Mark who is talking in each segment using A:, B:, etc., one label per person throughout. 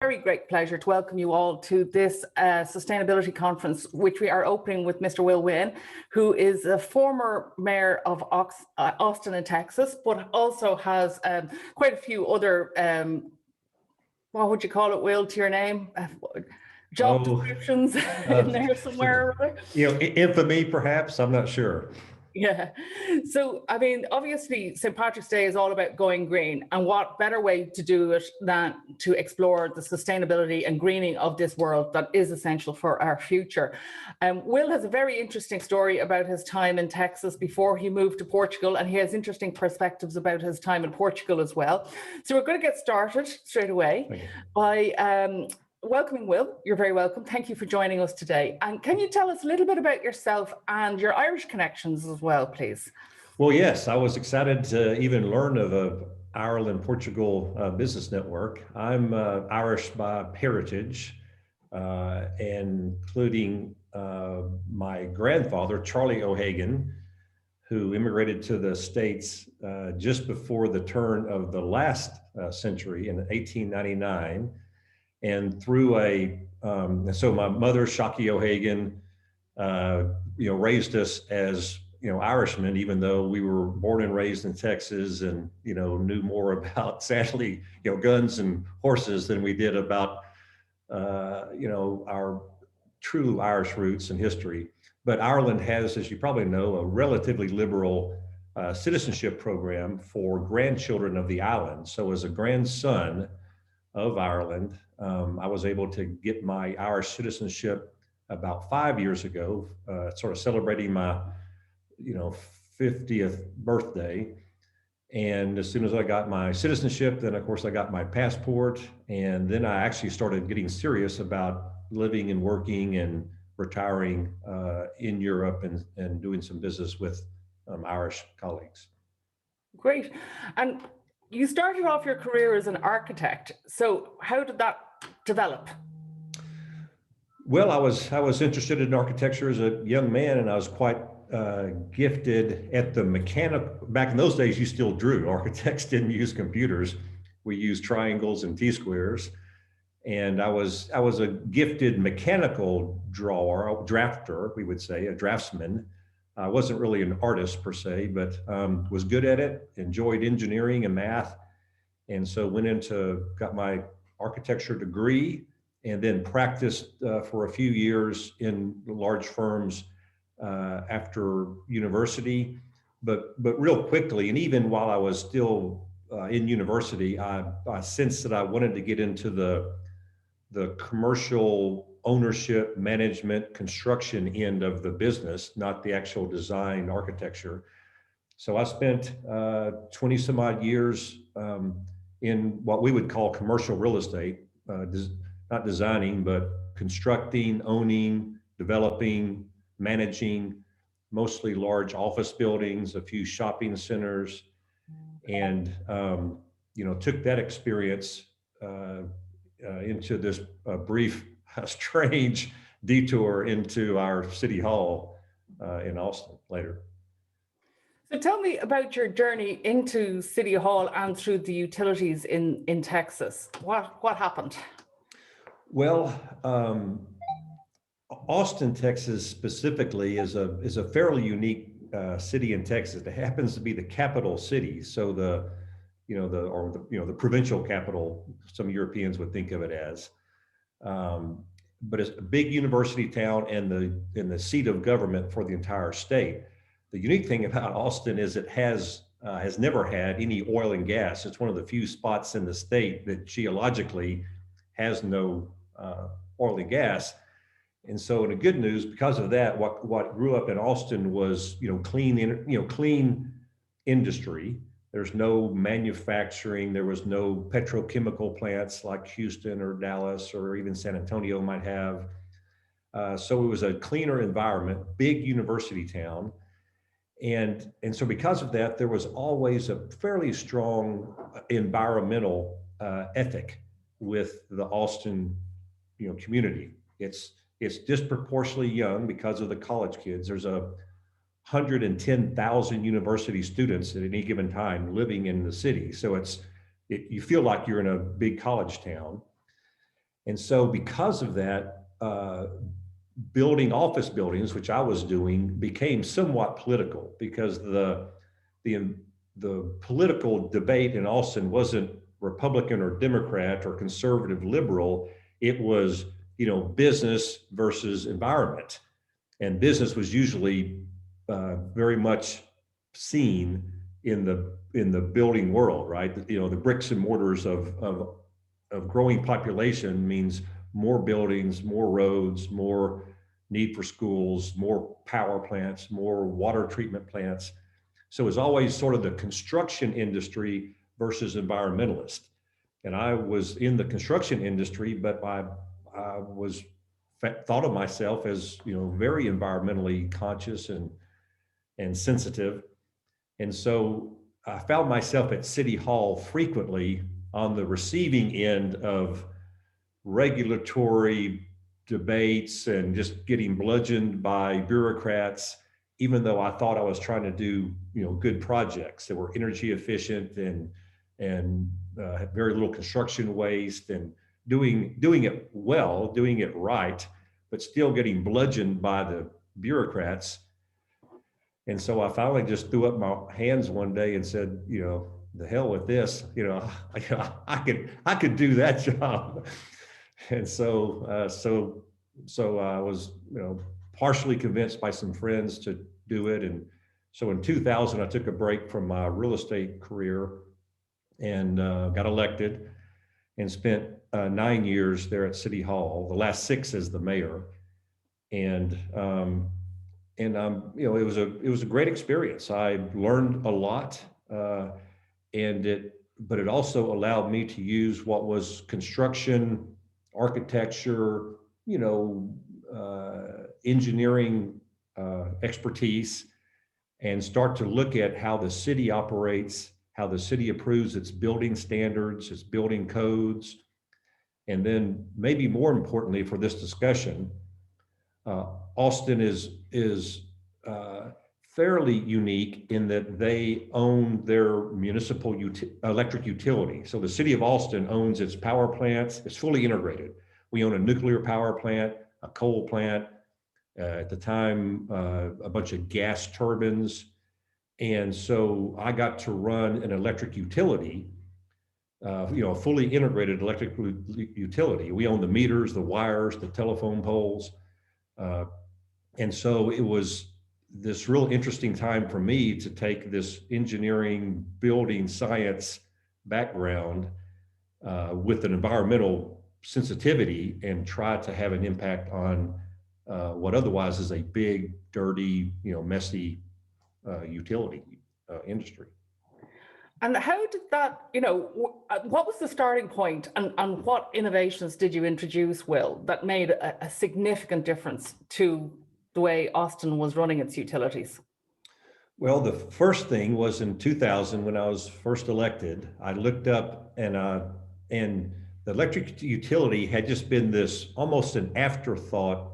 A: Very great pleasure to welcome you all to this sustainability conference, which we are opening with Mr. Will Wynn, who is a former mayor of Austin in Texas, but also has quite a few other, what would you call it, Will, to your name? Job descriptions in there somewhere.
B: Infamy, perhaps, I'm not sure.
A: Yeah. So, I mean, obviously, St. Patrick's Day is all about going green. And what better way to do it than to explore the sustainability and greening of this world that is essential for our future. Will has a very interesting story about his time in Texas before he moved to Portugal, and he has interesting perspectives about his time in Portugal as well. So we're going to get started straight away by welcoming Will. You're very welcome. Thank you for joining us today. And can you tell us a little bit about yourself and your Irish connections as well, please?
B: Well, yes, I was excited to even learn of a Ireland-Portugal business network. I'm Irish by heritage, including my grandfather, Charlie O'Hagan, who immigrated to the States just before the turn of the last century in 1899. And through so my mother, Shockey O'Hagan, raised us as, Irishmen, even though we were born and raised in Texas and, knew more about, sadly, guns and horses than we did about, our true Irish roots and history. But Ireland has, as you probably know, a relatively liberal citizenship program for grandchildren of the island. So as a grandson of Ireland, I was able to get my Irish citizenship about 5 years ago, sort of celebrating my, 50th birthday. And as soon as I got my citizenship, then of course I got my passport. And then I actually started getting serious about living and working and retiring in Europe and doing some business with Irish colleagues.
A: Great. And you started off your career as an architect. So how did that develop?
B: Well, I was interested in architecture as a young man, and I was quite gifted at the mechanical. Back in those days, you still drew. Architects didn't use computers. We used triangles and T-squares. And I was a gifted mechanical drafter, we would say, a draftsman. I wasn't really an artist per se, but was good at it, enjoyed engineering and math. And so got my architecture degree and then practiced for a few years in large firms after university. But real quickly, and even while I was still in university, I sensed that I wanted to get into the commercial ownership, management, construction end of the business, not the actual design architecture. So I spent 20 some odd years in what we would call commercial real estate, not designing, but constructing, owning, developing, managing, mostly large office buildings, a few shopping centers, and took that experience into this brief, strange detour into our city hall in Austin later.
A: So tell me about your journey into City Hall and through the utilities in Texas. What happened?
B: Well, Austin, Texas specifically is a fairly unique city in Texas. It happens to be the capital city. So the provincial capital, some Europeans would think of it as. But it's a big university town and the seat of government for the entire state. The unique thing about Austin is it has never had any oil and gas. It's one of the few spots in the state that geologically has no oil and gas. And so, in the good news, because of that, what grew up in Austin was clean industry. There's no manufacturing. There was no petrochemical plants like Houston or Dallas or even San Antonio might have. So it was a cleaner environment, big university town. And so because of that, there was always a fairly strong environmental ethic with the Austin community. It's disproportionately young because of the college kids. There's 110,000 university students at any given time living in the city. So you feel like you're in a big college town. And so because of that, building office buildings, which I was doing, became somewhat political because the political debate in Austin wasn't Republican or Democrat or conservative liberal. It was, business versus environment, and business was usually very much seen in the building world, right? The bricks and mortars of growing population means more buildings, more roads, more need for schools, more power plants, more water treatment plants. So it's always sort of the construction industry versus environmentalist. And I was in the construction industry, but I was thought of myself as, very environmentally conscious and sensitive. And so I found myself at City Hall frequently on the receiving end of regulatory debates and just getting bludgeoned by bureaucrats, even though I thought I was trying to do, good projects that were energy efficient and had very little construction waste and doing it well, doing it right, but still getting bludgeoned by the bureaucrats. And so I finally just threw up my hands one day and said, the hell with this, I could do that job. And so I was, partially convinced by some friends to do it. And so in 2000, I took a break from my real estate career and got elected and spent 9 years there at City Hall, the last 6 as the mayor. And it was a great experience. I learned a lot, but it also allowed me to use what was construction, architecture, engineering expertise, and start to look at how the city operates, how the city approves its building standards, its building codes, and then maybe more importantly for this discussion, Austin is fairly unique in that they own their municipal electric utility. So the city of Austin owns its power plants. It's fully integrated. We own a nuclear power plant, a coal plant, at the time, a bunch of gas turbines. And so I got to run an electric utility, a fully integrated electric utility. We own the meters, the wires, the telephone poles. And so it was this real interesting time for me to take this engineering, building science background with an environmental sensitivity and try to have an impact on what otherwise is a big, dirty, messy utility industry.
A: And how did that, what was the starting point and what innovations did you introduce, Will, that made a significant difference to the way Austin was running its utilities?
B: Well, the first thing was in 2000 when I was first elected. I looked up and the electric utility had just been this almost an afterthought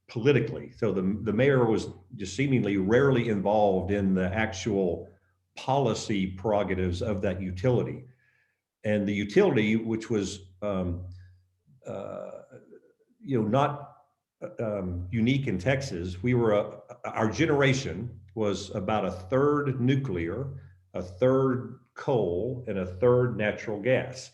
B: politically. So the mayor was just seemingly rarely involved in the actual policy prerogatives of that utility. And the utility, which was not unique in Texas, our generation was about a third nuclear, a third coal, and a third natural gas.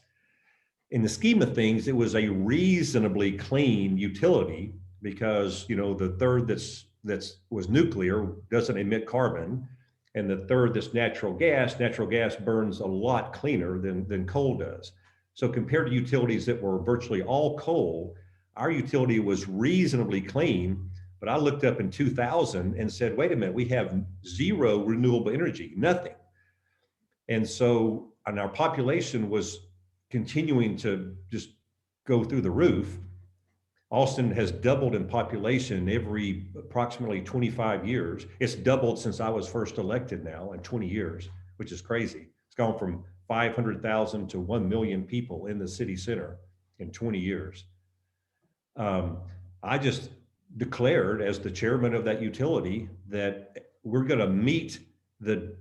B: In the scheme of things, it was a reasonably clean utility because the third that was nuclear doesn't emit carbon, and the third that's natural gas burns a lot cleaner than coal does. So compared to utilities that were virtually all coal, our utility was reasonably clean. But I looked up in 2000 and said, wait a minute, we have zero renewable energy, nothing. And our population was continuing to just go through the roof. Austin has doubled in population every approximately 25 years. It's doubled since I was first elected now in 20 years, which is crazy. It's gone from 500,000 to 1 million people in the city center in 20 years. I just declared as the chairman of that utility that we're going to meet the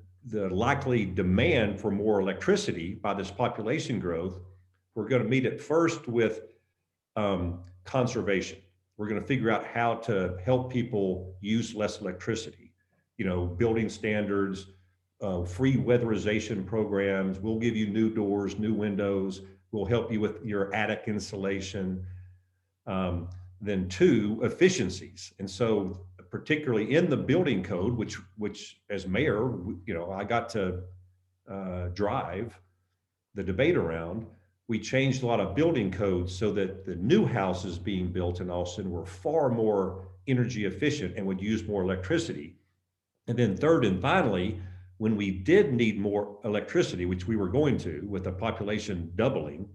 B: likely demand for more electricity by this population growth. We're going to meet it first with conservation. We're going to figure out how to help people use less electricity, building standards, free weatherization programs. We'll give you new doors, new windows. We'll help you with your attic insulation. Then two, efficiencies. And so particularly in the building code, which as mayor, I got to drive the debate around, we changed a lot of building codes so that the new houses being built in Austin were far more energy efficient and would use more electricity. And then third and finally, when we did need more electricity, which we were going to with the population doubling,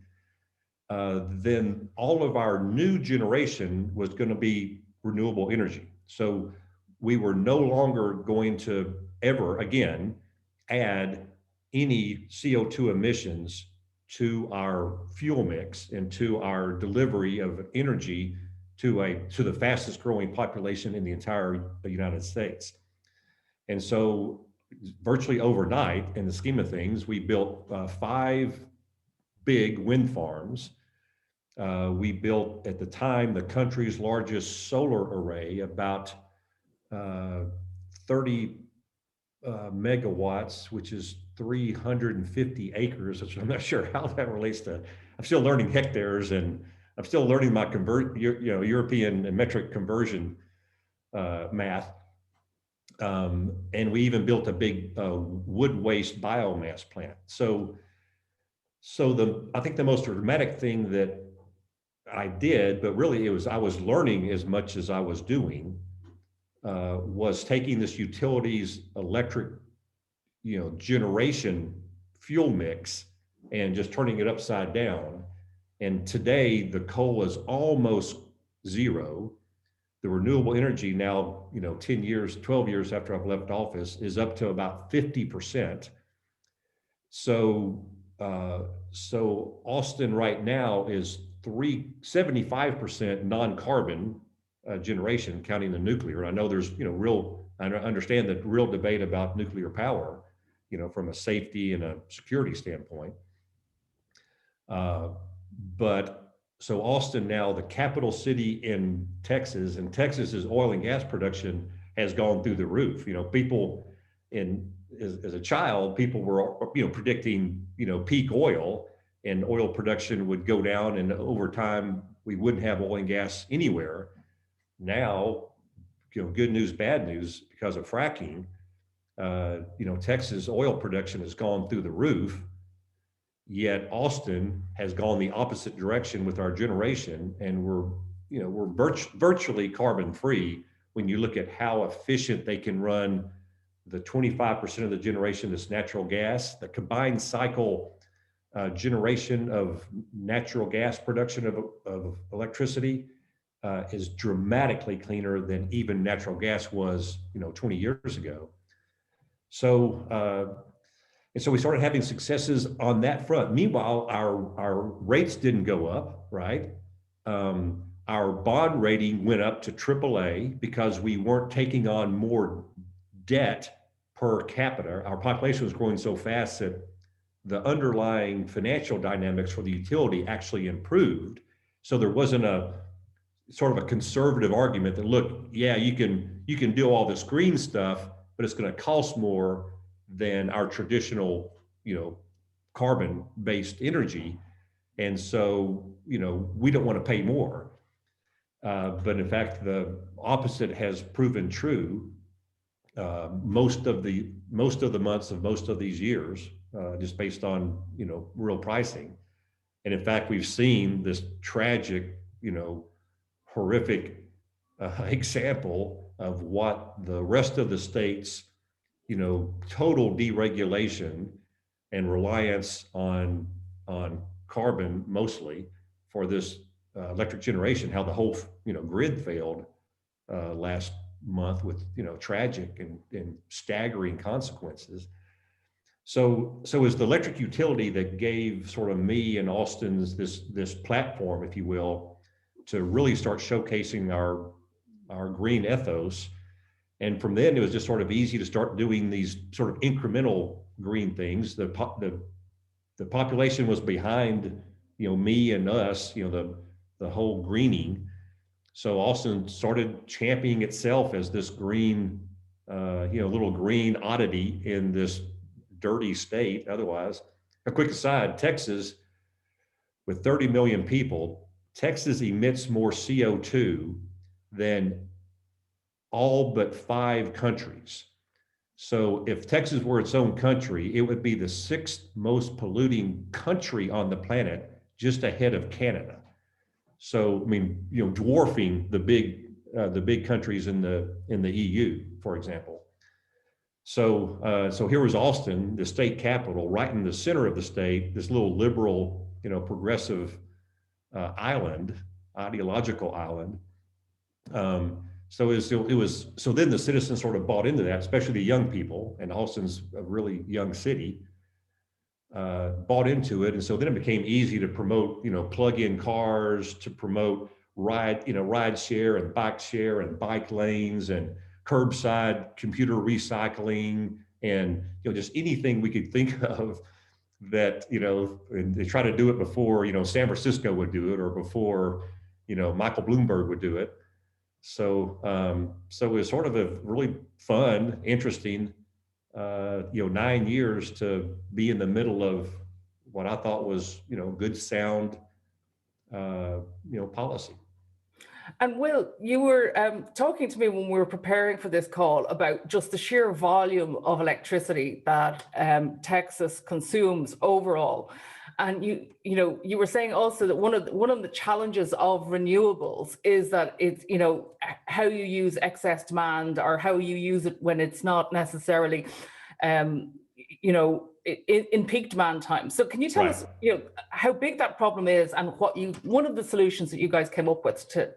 B: then all of our new generation was going to be renewable energy. So we were no longer going to ever again add any CO2 emissions to our fuel mix and to our delivery of energy to the fastest growing population in the entire United States. And so virtually overnight, in the scheme of things, we built 5 big wind farms. We built at the time the country's largest solar array, about 30 megawatts, which is 350 acres, which I'm not sure how that relates to. I'm still learning hectares, and I'm still learning my European and metric conversion math. And we even built a big wood waste biomass plant. So I think the most dramatic thing that I did, but really I was learning as much as I was doing, was taking this utilities electric, generation fuel mix and just turning it upside down. And today the coal is almost zero. The renewable energy now, 10 years, 12 years after I've left office, is up to about 50%. So Austin right now is 75% non-carbon generation, counting the nuclear. I know there's, I understand the real debate about nuclear power, from a safety and a security standpoint. But so Austin now, the capital city in Texas, and Texas's oil and gas production has gone through the roof. People as a child, people were, predicting, peak oil, and oil production would go down, and over time we wouldn't have oil and gas anywhere. Now, good news, bad news, because of fracking, Texas oil production has gone through the roof, yet Austin has gone the opposite direction with our generation, and we're virtually carbon free when you look at how efficient they can run the 25% of the generation that's natural gas. The combined cycle generation of natural gas production of electricity is dramatically cleaner than even natural gas was, 20 years ago. So, and so we started having successes on that front. Meanwhile, our rates didn't go up, right? Our bond rating went up to AAA because we weren't taking on more debt per capita. Our population was growing so fast that the underlying financial dynamics for the utility actually improved. So there wasn't a sort of a conservative argument that, look, yeah, you can do all this green stuff, but it's going to cost more than our traditional, carbon-based energy. And so, we don't want to pay more. But in fact, the opposite has proven true. Most of the months of most of these years, just based on, real pricing. And in fact, we've seen this tragic, horrific example of what the rest of the states, total deregulation and reliance on carbon mostly for this electric generation, how the whole, grid failed last month with, tragic and staggering consequences. So as the electric utility that gave sort of me and Austin's this platform, if you will, to really start showcasing our green ethos. And from then it was just sort of easy to start doing these sort of incremental green things. The population was behind, me and us, the whole greening. So Austin started championing itself as this green, little green oddity in this dirty state. Otherwise, a quick aside, Texas, with 30 million people, Texas emits more CO2 than all but 5 countries. So if Texas were its own country, it would be the 6th most polluting country on the planet, just ahead of Canada. So, I mean, dwarfing the big countries in the EU, for example. So here was Austin, the state capital, right in the center of the state, this little liberal, progressive island, ideological island. So then the citizens sort of bought into that, especially the young people, and Austin's a really young city, bought into it. And so then it became easy to promote, plug-in cars, to promote ride share and bike lanes and curbside computer recycling, and, just anything we could think of that, and they try to do it before, San Francisco would do it, or before, Michael Bloomberg would do it. So it was sort of a really fun, interesting, 9 years to be in the middle of what I thought was, good, sound, policy.
A: And Will, you were talking to me when we were preparing for this call about just the sheer volume of electricity that Texas consumes overall. And you were saying also that one of the challenges of renewables is that it's, how you use excess demand, or how you use it when it's not necessarily, in peak demand time. So can you tell us, how big that problem is, and one of the solutions that you guys came up with to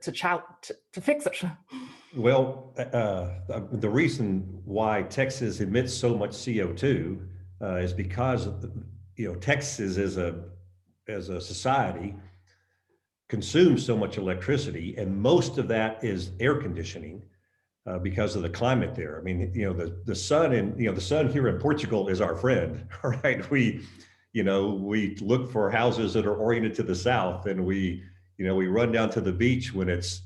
A: fix it?
B: Well, the reason why Texas emits so much CO2 is because, Texas as a society consumes so much electricity, and most of that is air conditioning. Because of the climate there. I mean, the sun the sun here in Portugal is our friend, right? We look for houses that are oriented to the south, and we run down to the beach when it's,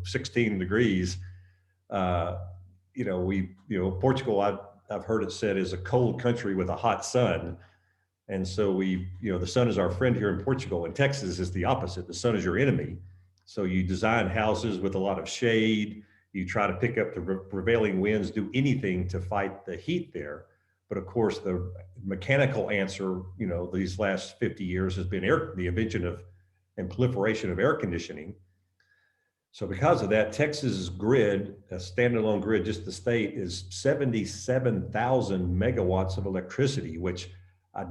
B: 16 degrees. Portugal, I've heard it said, is a cold country with a hot sun. And so the sun is our friend here in Portugal. And Texas is the opposite. The sun is your enemy. So you design houses with a lot of shade. You try to pick up the prevailing winds, do anything to fight the heat there. But of course, the mechanical answer, these last 50 years has been the invention of and proliferation of air conditioning. So because of that, Texas's grid, a standalone grid, just the state, is 77,000 megawatts of electricity, which I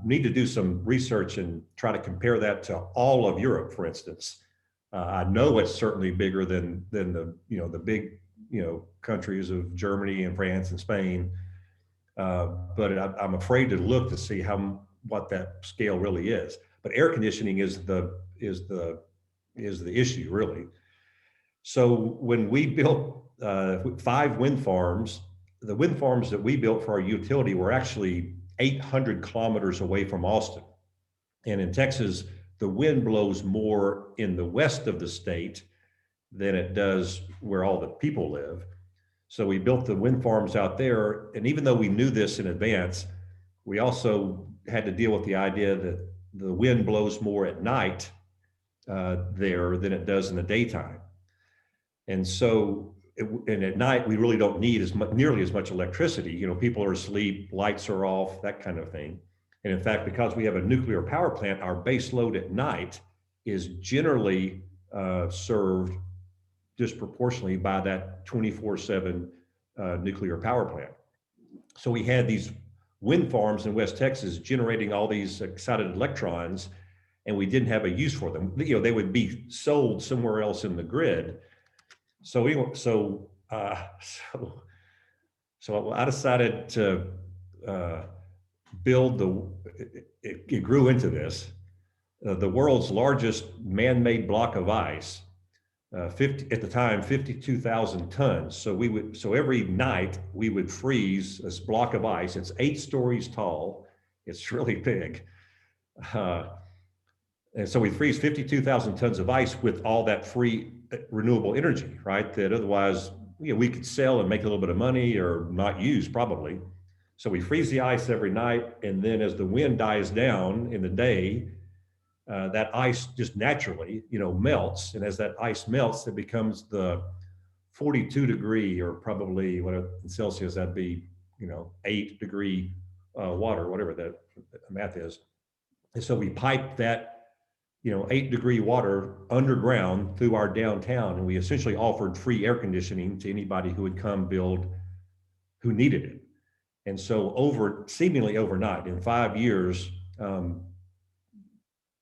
B: need to do some research and try to compare that to all of Europe, for instance. I know it's certainly bigger than the big countries of Germany and France and Spain, but I'm afraid to look to see what that scale really is. But air conditioning is the issue, really. So when we built 5 wind farms, the wind farms that we built for our utility were actually 800 kilometers away from Austin, and in Texas, the wind blows more in the west of the state than it does where all the people live. So we built the wind farms out there. And even though we knew this in advance, we also had to deal with the idea that the wind blows more at night there than it does in the daytime. And so, and at night, we really don't need nearly as much electricity. People are asleep, lights are off, that kind of thing. And in fact, because we have a nuclear power plant, our base load at night is generally served disproportionately by that 24/7 nuclear power plant. So we had these wind farms in West Texas generating all these excited electrons, and we didn't have a use for them. They would be sold somewhere else in the grid. So I decided to build it grew into this, the world's largest man-made block of ice, at the time, 52,000 tons. So every night we would freeze this block of ice. It's 8 stories tall. It's really big. And so we freeze 52,000 tons of ice with all that free renewable energy, right? That otherwise, we could sell and make a little bit of money or not use probably. So we freeze the ice every night. And then as the wind dies down in the day, that ice just naturally, melts. And as that ice melts, it becomes the 42 degree, or probably whatever in Celsius, that'd be, 8 degree water, whatever that math is. And so we pipe that 8 degree water underground through our downtown, and we essentially offered free air conditioning to anybody who would come build who needed it. And so seemingly overnight, in 5 years,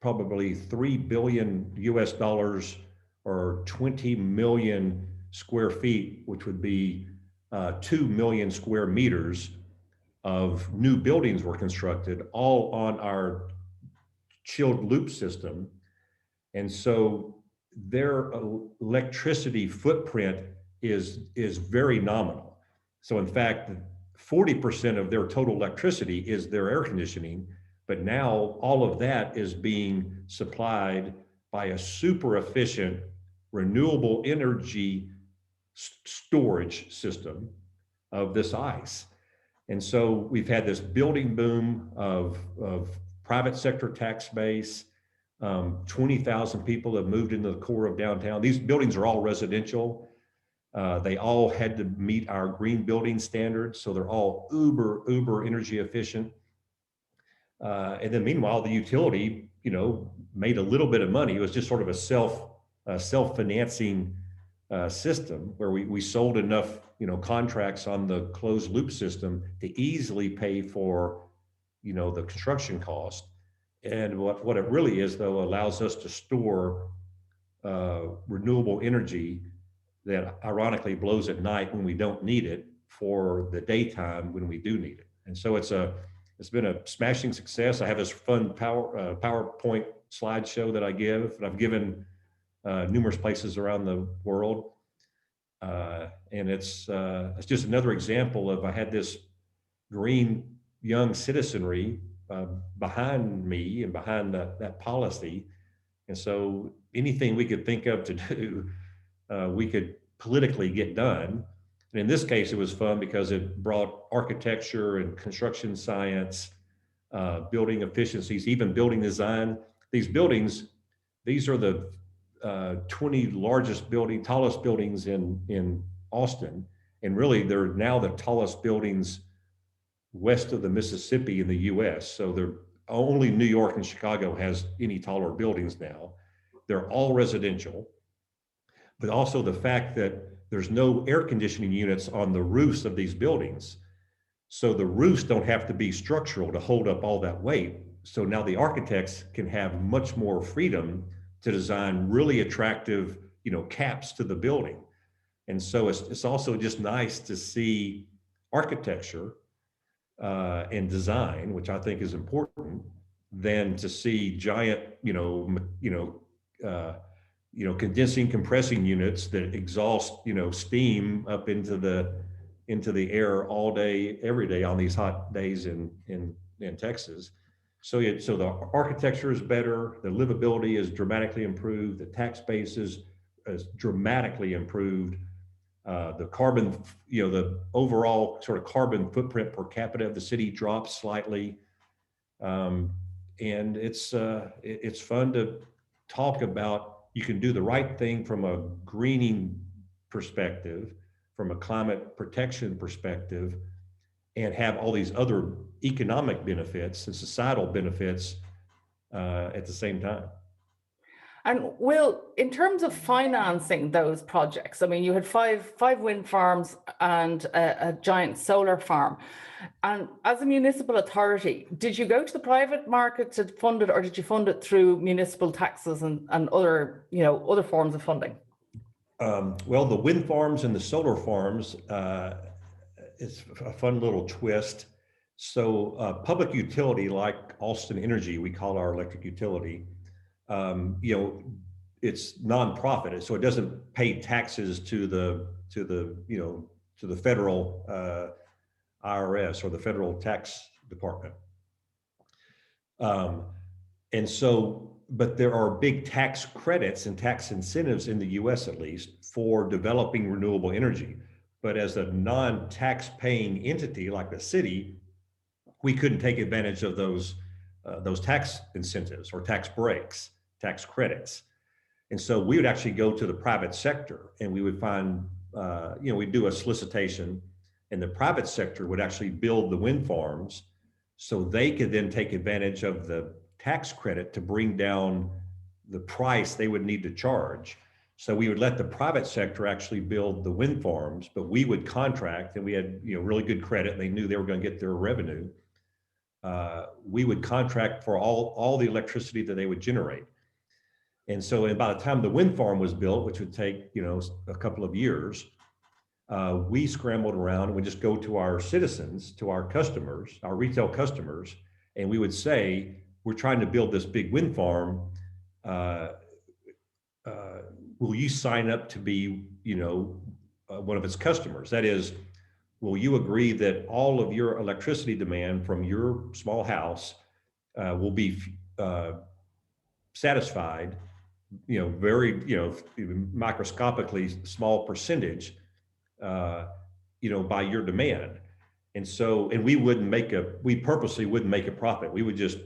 B: probably $3 billion US, or 20 million square feet, which would be 2 million square meters of new buildings were constructed, all on our chilled loop system. And so their electricity footprint is very nominal. So in fact, 40% of their total electricity is their air conditioning, but now all of that is being supplied by a super efficient renewable energy storage system of this ice. And so we've had this building boom of private sector tax base. 20,000 people have moved into the core of downtown. These buildings are all residential. They all had to meet our green building standards. So they're all uber energy efficient. And then meanwhile, the utility, made a little bit of money. It was just sort of a self-financing system where we sold enough, contracts on the closed loop system to easily pay for, the construction cost. And what it really is, though, allows us to store renewable energy that ironically blows at night when we don't need it for the daytime when we do need it. And so it's been a smashing success. I have this fun PowerPoint slideshow that I've given numerous places around the world. And it's just another example of, I had this green young citizenry behind me and behind that policy. And so anything we could think of to do, we could politically get done. And in this case, it was fun because it brought architecture and construction science, building efficiencies, even building design. These buildings, these are the 20 tallest buildings in Austin. And really, they're now the tallest buildings west of the Mississippi in the US. So they're only New York and Chicago has any taller buildings now. They're all residential, but also the fact that there's no air conditioning units on the roofs of these buildings. So the roofs don't have to be structural to hold up all that weight. So now the architects can have much more freedom to design really attractive, caps to the building. And so it's also just nice to see architecture and design, which I think is important, than to see giant, condensing, compressing units that exhaust, steam up into the air all day, every day on these hot days in Texas. So the architecture is better, the livability is dramatically improved, the tax base is dramatically improved. The carbon, the overall sort of carbon footprint per capita of the city drops slightly. And it's fun to talk about. You can do the right thing from a greening perspective, from a climate protection perspective, and have all these other economic benefits and societal benefits at the same time.
A: And Will, in terms of financing those projects, I mean, you had five wind farms and a giant solar farm. And as a municipal authority, did you go to the private market to fund it, or did you fund it through municipal taxes and other, other forms of funding?
B: Well, the wind farms and the solar farms, it's a fun little twist. So public utility like Austin Energy, we call our electric utility, it's nonprofit, so it doesn't pay taxes to the federal IRS or the federal tax department. And so but there are big tax credits and tax incentives in the US at least for developing renewable energy. But as a non-tax paying entity like the city, we couldn't take advantage of those tax incentives or tax breaks, tax credits. And so we would actually go to the private sector and we would find, we'd do a solicitation and the private sector would actually build the wind farms so they could then take advantage of the tax credit to bring down the price they would need to charge. So we would let the private sector actually build the wind farms, but we would contract, and we had really good credit. And they knew they were going to get their revenue. We would contract for all the electricity that they would generate. And so by the time the wind farm was built, which would take a couple of years, we scrambled around and we just go to our citizens, to our customers, our retail customers, and we would say, we're trying to build this big wind farm. Will you sign up to be, one of its customers? That is, will you agree that all of your electricity demand from your small house will be satisfied, very, microscopically small percentage, by your demand? And so, and we purposely wouldn't make a profit. We would just,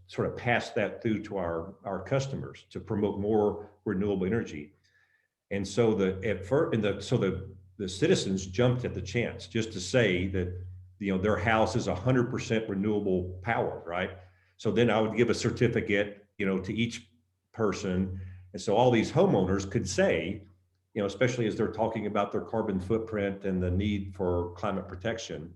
B: sort of pass that through to our customers to promote more renewable energy. And so the citizens jumped at the chance just to say that, their house is 100% renewable power, right? So then I would give a certificate, to each person. And so all these homeowners could say, especially as they're talking about their carbon footprint and the need for climate protection,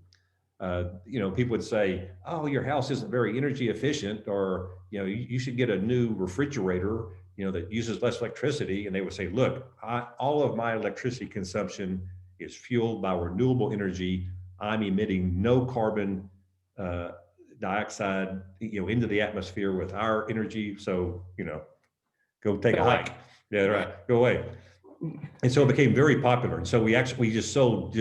B: people would say, oh, your house isn't very energy efficient, or, you should get a new refrigerator, that uses less electricity. And they would say, look, all of my electricity consumption is fueled by renewable energy. I'm emitting no carbon dioxide, into the atmosphere with our energy. So, go take a hike. Yeah, right. Go away. And so it became very popular. And so we just sold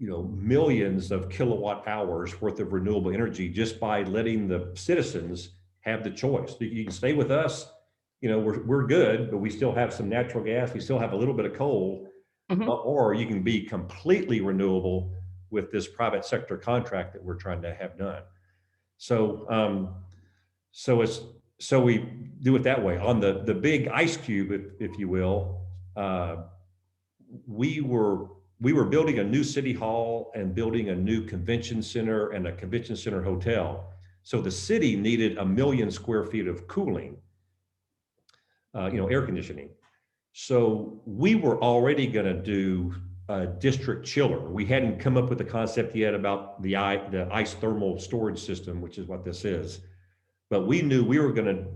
B: millions of kilowatt hours worth of renewable energy just by letting the citizens have the choice. You can stay with us, we're good, but we still have some natural gas. We still have a little bit of coal, or you can be completely renewable with this private sector contract that we're trying to have done. So, so we do it that way. On the big ice cube, if you will, we were building a new city hall and building a new convention center and a convention center hotel. So the city needed 1 million square feet of cooling, air conditioning. So we were already going to do a district chiller. We hadn't come up with the concept yet about the ice thermal storage system, which is what this is. But we knew we were going to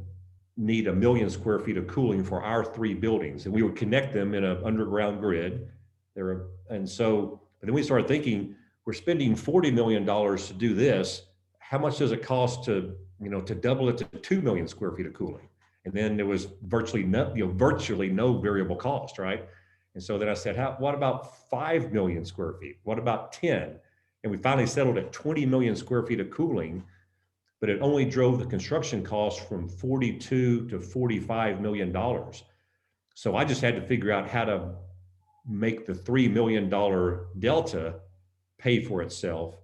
B: need 1 million square feet of cooling for our 3 buildings, and we would connect them in an underground grid. But then we started thinking, we're spending $40 million to do this. How much does it cost to double it to 2 million square feet of cooling? And then there was virtually no variable cost, right? And so then I said, what about 5 million square feet? What about 10? And we finally settled at 20 million square feet of cooling, but it only drove the construction cost from $42 to $45 million. So I just had to figure out how to make the $3 million delta pay for itself,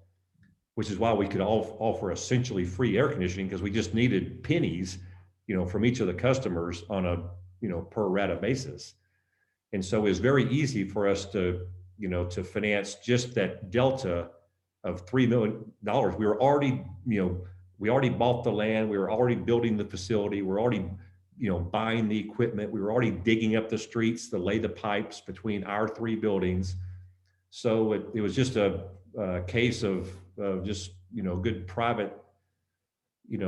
B: which is why we could offer essentially free air conditioning, because we just needed pennies, from each of the customers on a, per rata basis. And so it was very easy for us to, to finance just that delta of $3 million. We were already, we already bought the land. We were already building the facility. We're already, buying the equipment. We were already digging up the streets to lay the pipes between our 3 buildings. So it was just a case of just, good private,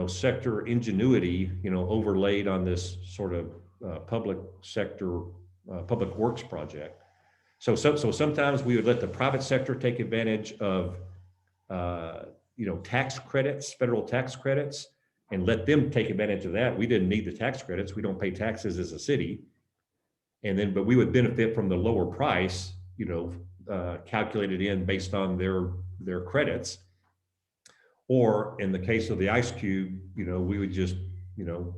B: sector ingenuity, overlaid on this sort of public sector, public works project. So sometimes we would let the private sector take advantage of, tax credits, federal tax credits, and let them take advantage of that. We didn't need the tax credits. We don't pay taxes as a city. But we would benefit from the lower price, calculated in based on their credits. Or in the case of the ice cube, we would just,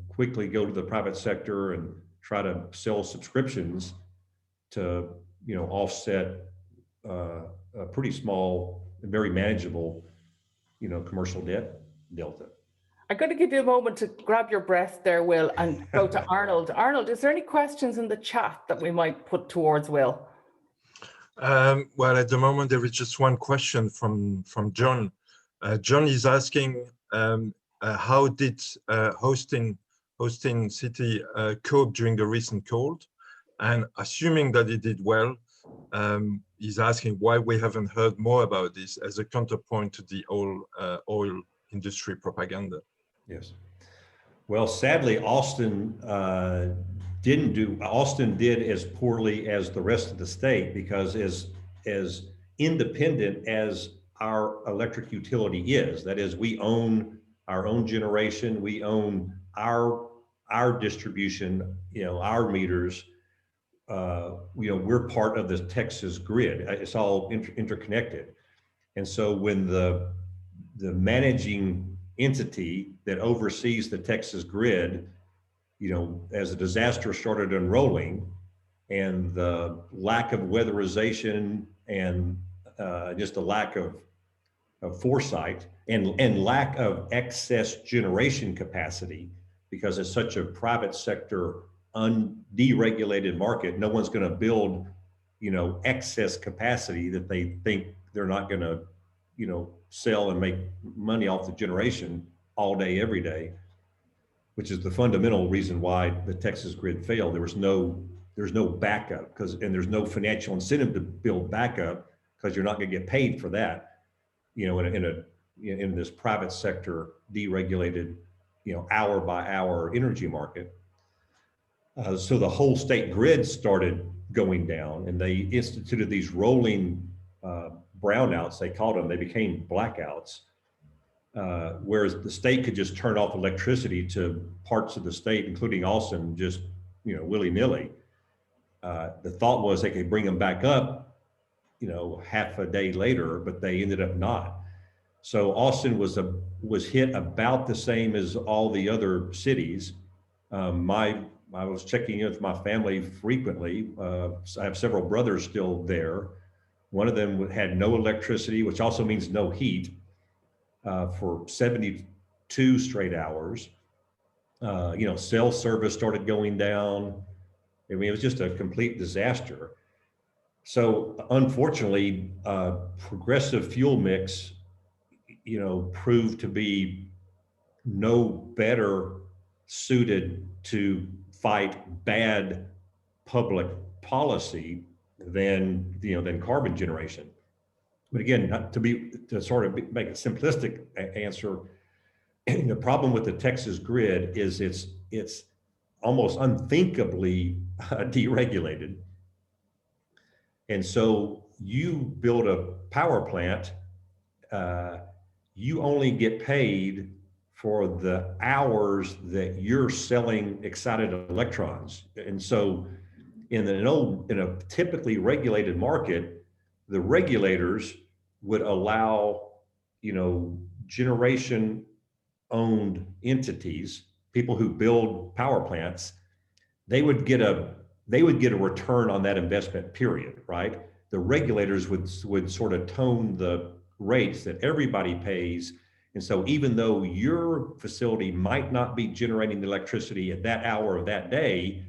B: quickly go to the private sector and try to sell subscriptions to, offset a pretty small, very manageable, commercial debt delta.
A: I'm going to give you a moment to grab your breath there, Will, and go to Arnold. Arnold, is there any questions in the chat that we might put towards Will?
C: Well, at the moment, there is just one question from John. John is asking, how did hosting city cope during the recent cold? And assuming that it did well, he's asking why we haven't heard more about this as a counterpoint to the oil industry propaganda.
B: Yes. Well, sadly, Austin did as poorly as the rest of the state, because as independent as our electric utility is, that is, we own our own generation, we own our distribution, our meters, we're part of the Texas grid. It's all interconnected. And so when the managing entity that oversees the Texas grid, as the disaster started unrolling, and the lack of weatherization and just a lack of foresight and lack of excess generation capacity, because it's such a private sector, deregulated market, no one's going to build, excess capacity that they think they're not going to, sell and make money off the generation all day, every day, which is the fundamental reason why the Texas grid failed. There's no backup, and there's no financial incentive to build backup, because you're not going to get paid for that, in this private sector, deregulated, hour by hour energy market. So the whole state grid started going down, and they instituted these rolling brownouts, they called them. They became blackouts, whereas the state could just turn off electricity to parts of the state, including Austin, just willy-nilly. The thought was they could bring them back up, half a day later, but they ended up not. So Austin was hit about the same as all the other cities. I was checking in with my family frequently. I have several brothers still there. One of them had no electricity, which also means no heat, for 72 straight hours. Cell service started going down. I mean, it was just a complete disaster. So unfortunately, progressive fuel mix, proved to be no better suited to fight bad public policy than carbon generation. But again, to sort of make a simplistic answer, the problem with the Texas grid is it's almost unthinkably deregulated. And so you build a power plant, you only get paid for the hours that you're selling excited electrons. And so in a typically regulated market, the regulators would allow, generation owned entities, people who build power plants, they would get a return on that investment, period, right? The regulators would sort of tone the rates that everybody pays. And so even though your facility might not be generating the electricity at that hour of that day,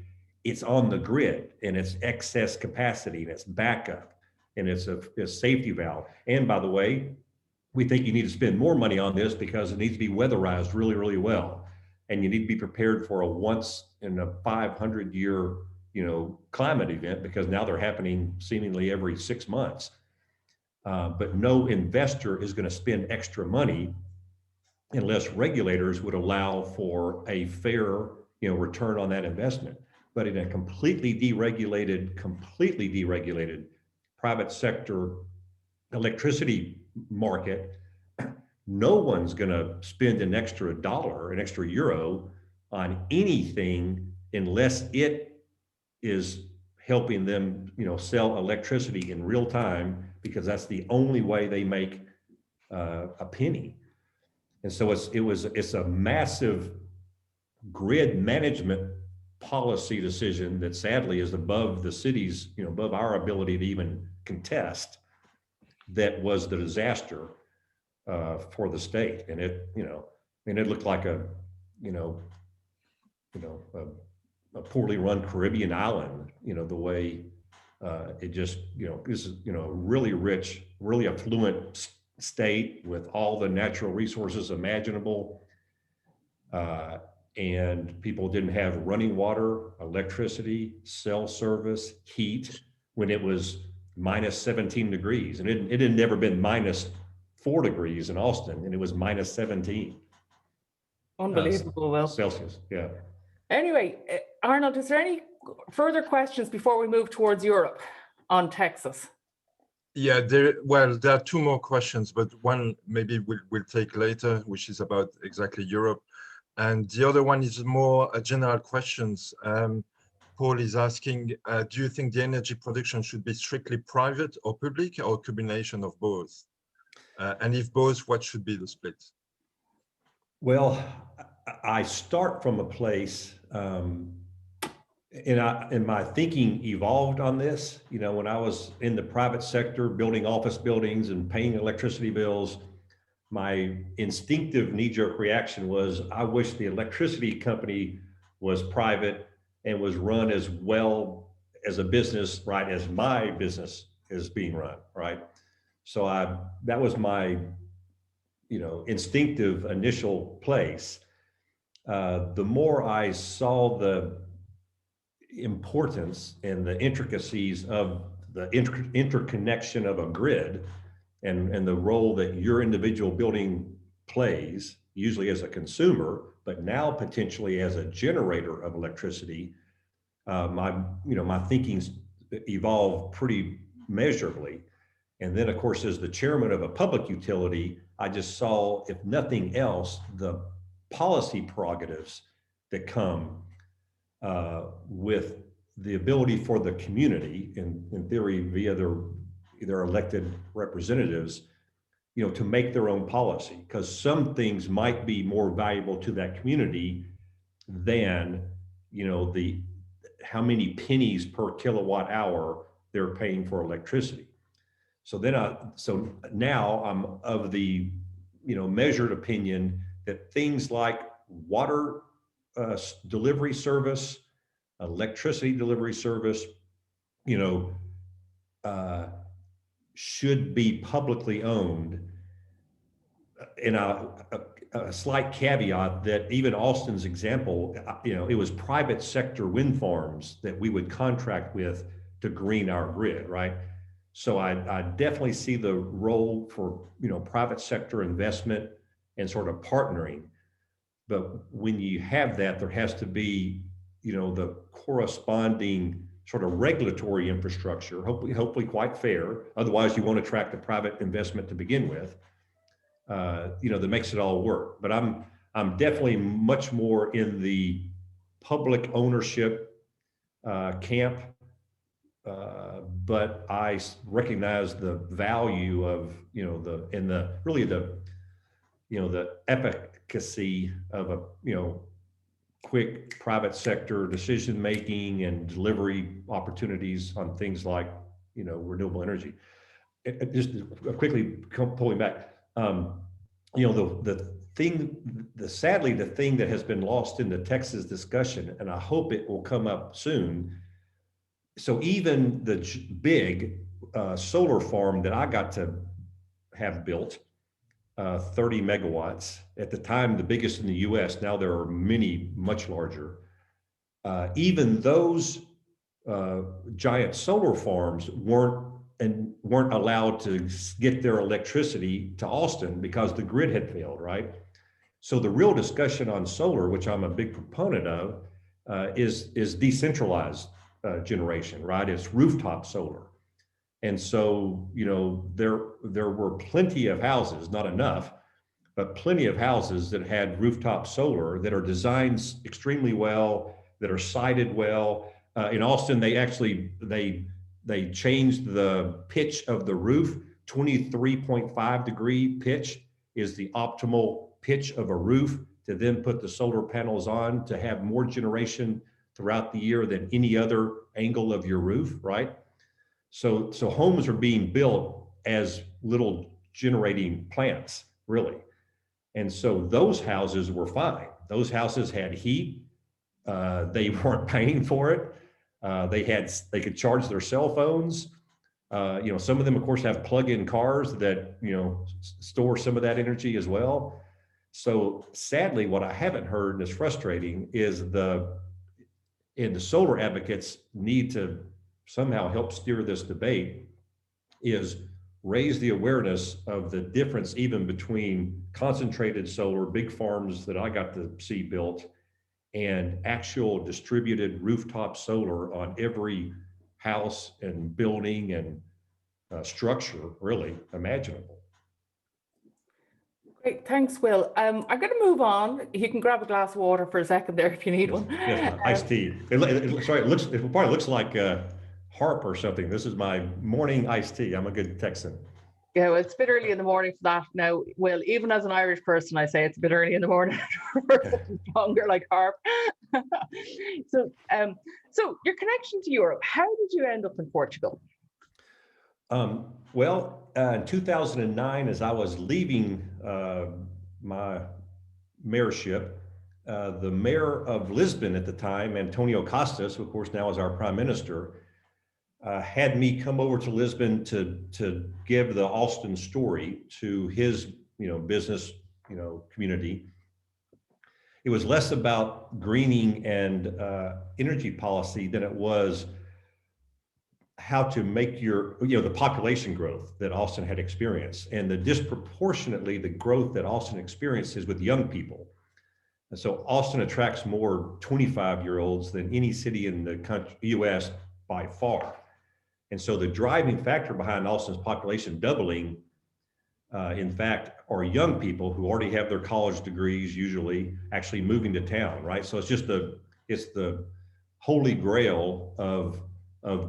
B: it's on the grid, and it's excess capacity, and it's backup, and it's a safety valve. And by the way, we think you need to spend more money on this because it needs to be weatherized really, really well. And you need to be prepared for a once in a 500-year, climate event, because now they're happening seemingly every 6 months. But no investor is going to spend extra money unless regulators would allow for a fair, return on that investment. But in a completely deregulated private sector electricity market, no one's going to spend an extra dollar, an extra euro on anything unless it is helping them, sell electricity in real time, because that's the only way they make a penny. And so it's a massive grid management policy decision that sadly is above the city's, above our ability to even contest, that was the disaster for the state. And it, it looked like a poorly run Caribbean island, the way it just, this is, a really rich, really affluent state with all the natural resources imaginable. And people didn't have running water, electricity, cell service, heat when it was minus 17 degrees. And it had never been minus 4 degrees in Austin, and it was minus 17.
A: Unbelievable, Will.
B: Celsius, yeah.
A: Anyway, Arnold, is there any further questions before we move towards Europe on Texas?
C: Yeah, there are two more questions, but one maybe we'll take later, which is about exactly Europe. And the other one is more general questions. Paul is asking, do you think the energy production should be strictly private or public, or a combination of both? And if both, what should be the split?
B: Well, I start from a place, and my thinking evolved on this. When I was in the private sector, building office buildings and paying electricity bills, my instinctive knee-jerk reaction was, I wish the electricity company was private and was run as well as a business, right, as my business is being run, right? So that was my, instinctive initial place. The more I saw the importance and the intricacies of the interconnection of a grid, and the role that your individual building plays, usually as a consumer, but now potentially as a generator of electricity, my thinking's evolved pretty measurably. And then, of course, as the chairman of a public utility, I just saw, if nothing else, the policy prerogatives that come with the ability for the community, in theory, via their elected representatives, to make their own policy, because some things might be more valuable to that community than, how many pennies per kilowatt hour they're paying for electricity. So now I'm of the, measured opinion that things like water delivery service, electricity delivery service, should be publicly owned. And a slight caveat that even Austin's example, it was private sector wind farms that we would contract with to green our grid, right? So I definitely see the role for, private sector investment and sort of partnering. But when you have that, there has to be, the corresponding sort of regulatory infrastructure, hopefully quite fair. Otherwise, you won't attract the private investment to begin with, that makes it all work. But I'm definitely much more in the public ownership camp, but I recognize the value of, the efficacy of a, quick private sector decision making and delivery opportunities on things like, renewable energy. Just quickly pulling back, sadly, the thing that has been lost in the Texas discussion, and I hope it will come up soon. So even the big solar farm that I got to have built, 30 megawatts, at the time the biggest in the US, now there are many much larger. Even those giant solar farms weren't allowed to get their electricity to Austin because the grid had failed, right? So the real discussion on solar, which I'm a big proponent of, is decentralized generation, right? It's rooftop solar. And so, there were plenty of houses, not enough, but plenty of houses that had rooftop solar that are designed extremely well, that are sited well. In Austin, they changed the pitch of the roof. 23.5 degree pitch is the optimal pitch of a roof to then put the solar panels on to have more generation throughout the year than any other angle of your roof, right? So homes are being built as little generating plants, really. And so those houses were fine. Those houses had heat. They weren't paying for it. They could charge their cell phones. Some of them, of course, have plug-in cars that, store some of that energy as well. So sadly, what I haven't heard, and is frustrating, is the solar advocates need to somehow help steer this debate, is raise the awareness of the difference even between concentrated solar, big farms that I got to see built, and actual distributed rooftop solar on every house and building and structure really imaginable.
A: Great, thanks, Will. I'm going to move on. You can grab a glass of water for a second there if you need one.
B: Yes, iced tea. It probably looks like harp or something. This is my morning iced tea. I'm a good Texan.
A: Yeah, well, it's a bit early in the morning for that now. Well, even as an Irish person, I say it's a bit early in the morning for something stronger like harp. So your connection to Europe, how did you end up in Portugal?
B: In 2009, as I was leaving my mayorship, the mayor of Lisbon at the time, Antonio Costas, who of course now is our prime minister, had me come over to Lisbon to give the Austin story to his business community. It was less about greening and energy policy than it was how to make the population growth that Austin had experienced, and disproportionately the growth that Austin experiences with young people. And so Austin attracts more 25-year-olds than any city in the country, US by far. And so the driving factor behind Austin's population doubling, in fact, are young people who already have their college degrees, usually actually moving to town, right? So it's the holy grail of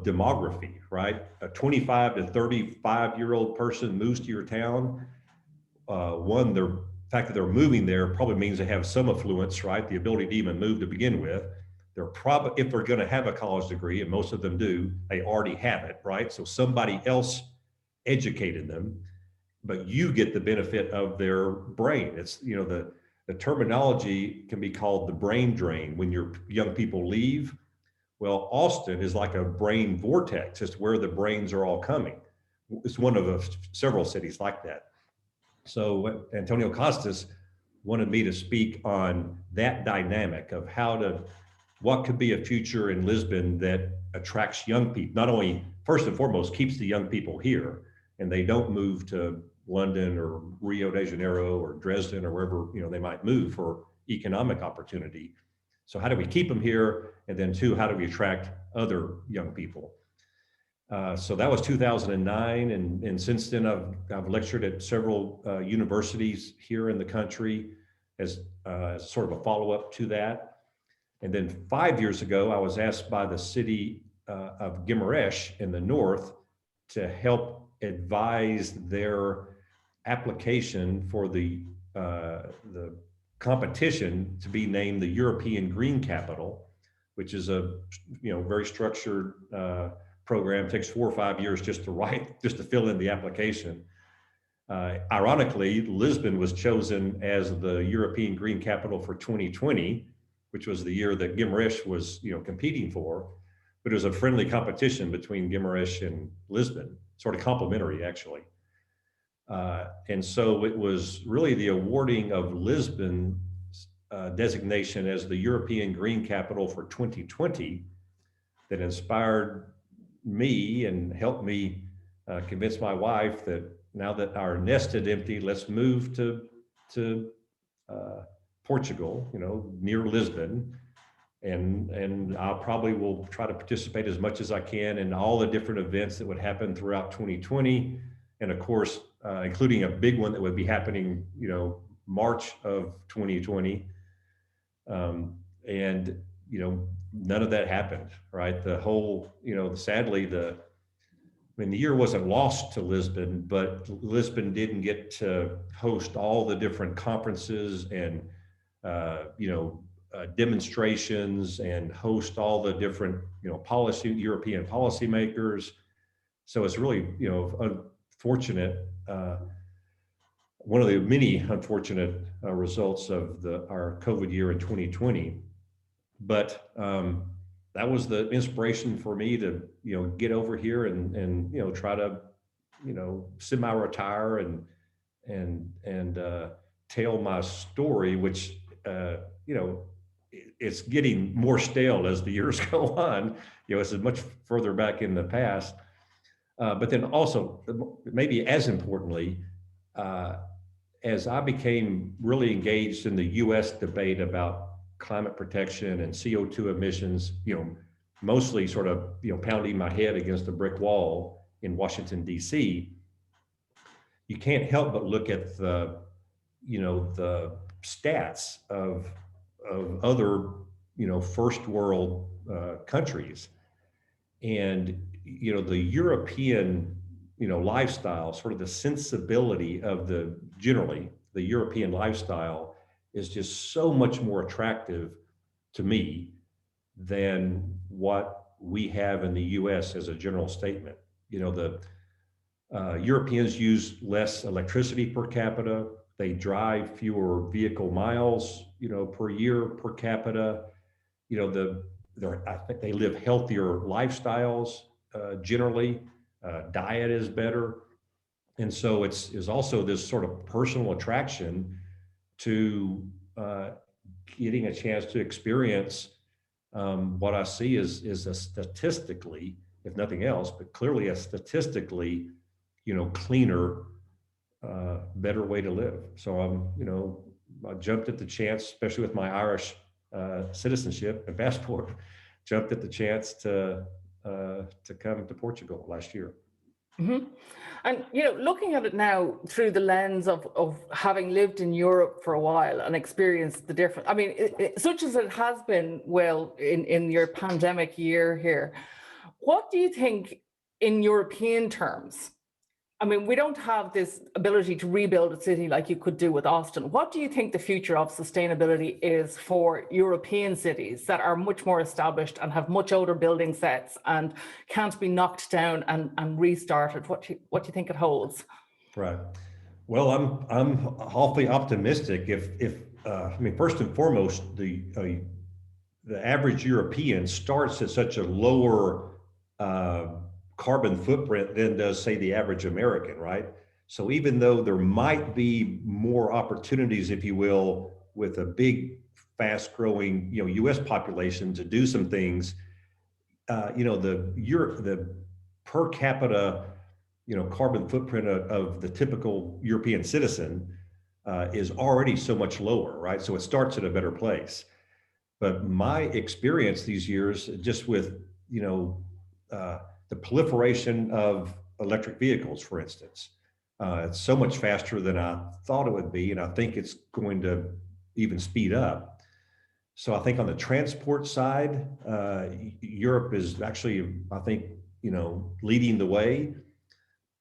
B: demography, right? A 25 to 35-year-old person moves to your town. The fact that they're moving there probably means they have some affluence, right? The ability to even move to begin with. They're probably, if they're going to have a college degree, and most of them do, they already have it, right? So somebody else educated them, but you get the benefit of their brain. It's, the terminology can be called the brain drain when your young people leave. Well, Austin is like a brain vortex. It's where the brains are all coming. It's one of several cities like that. So Antonio Costas wanted me to speak on that dynamic of what could be a future in Lisbon that attracts young people, not only first and foremost keeps the young people here and they don't move to London or Rio de Janeiro or Dresden or wherever they might move for economic opportunity. So how do we keep them here? And then two, how do we attract other young people? So that was 2009. And since then I've lectured at several universities here in the country as sort of a follow-up to that. And then 5 years ago, I was asked by the city of Guimarães in the north to help advise their application for the competition to be named the European Green Capital, which is a very structured program. It takes 4 or 5 years just to fill in the application. Ironically, Lisbon was chosen as the European Green Capital for 2020, which was the year that Guimarães was competing for, but it was a friendly competition between Guimarães and Lisbon, sort of complementary actually. And so it was really the awarding of Lisbon's designation as the European Green Capital for 2020 that inspired me and helped me convince my wife that now that our nest is empty, let's move to Portugal, near Lisbon, and I probably will try to participate as much as I can in all the different events that would happen throughout 2020, and of course, including a big one that would be happening, March of 2020, and none of that happened, right? The whole, sadly, the year wasn't lost to Lisbon, but Lisbon didn't get to host all the different conferences and demonstrations and host all the different, European policymakers. So it's really, unfortunate. One of the many unfortunate results of our COVID year in 2020. But that was the inspiration for me to, get over here and try to, semi-retire and tell my story, which, it's getting more stale as the years go on. It's much further back in the past. But then also, maybe as importantly, as I became really engaged in the US debate about climate protection and CO2 emissions, mostly sort of, pounding my head against a brick wall in Washington, DC, you can't help but look at the stats of other, first world countries. And, the European, lifestyle, sort of the sensibility of generally the European lifestyle is just so much more attractive to me than what we have in the US as a general statement. The Europeans use less electricity per capita. They drive fewer vehicle miles, per year per capita. I think they live healthier lifestyles generally. Diet is better. And so it's also this sort of personal attraction to getting a chance to experience what I see is a statistically, if nothing else, but clearly a statistically, cleaner, better way to live. So I jumped at the chance, especially with my Irish citizenship and passport, jumped at the chance to come to Portugal last year.
A: Mm-hmm. And, looking at it now through the lens of having lived in Europe for a while and experienced the difference, I mean, such as it has been, Will, in your pandemic year here, what do you think in European terms? I mean, we don't have this ability to rebuild a city like you could do with Austin. What do you think the future of sustainability is for European cities that are much more established and have much older building sets and can't be knocked down and restarted? What do you think it holds?
B: Right. Well, I'm awfully optimistic. I mean, first and foremost, the average European starts at such a lower carbon footprint than does, say, the average American, right? So even though there might be more opportunities, if you will, with a big, fast-growing, U.S. population to do some things, the per capita, carbon footprint of the typical European citizen is already so much lower, right? So it starts at a better place. But my experience these years, just with, the proliferation of electric vehicles, for instance. It's so much faster than I thought it would be, and I think it's going to even speed up. So I think on the transport side, Europe is actually, I think, leading the way.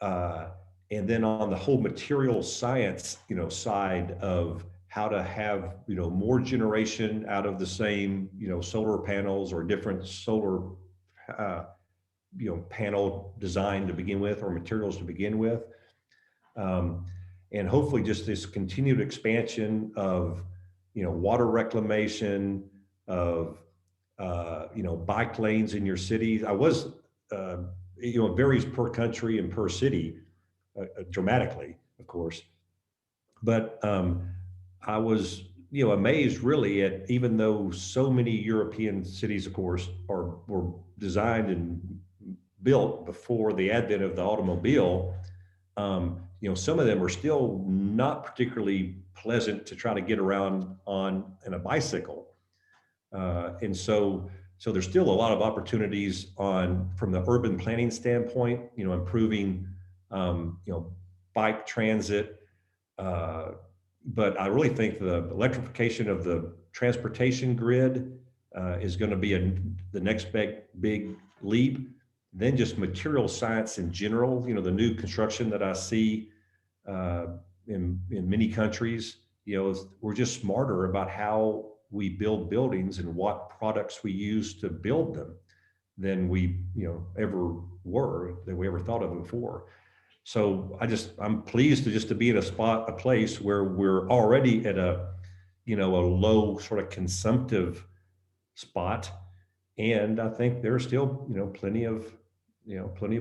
B: And then on the whole material science, side of how to have, more generation out of the same, solar panels or different solar panel design to begin with, or materials to begin with. And hopefully just this continued expansion of, water reclamation, of, bike lanes in your cities. It varies per country and per city dramatically, of course. But I was, amazed really at, even though so many European cities, of course, were designed and built before the advent of the automobile, some of them are still not particularly pleasant to try to get around on in a bicycle. And so there's still a lot of opportunities from the urban planning standpoint, improving, bike transit. But I really think the electrification of the transportation grid is going to be the next big leap. Then just material science in general, the new construction that I see in many countries, we're just smarter about how we build buildings and what products we use to build them than we, ever were, that we ever thought of before. So I'm pleased to be in a place where we're already at a low sort of consumptive spot. And I think there's still, plenty of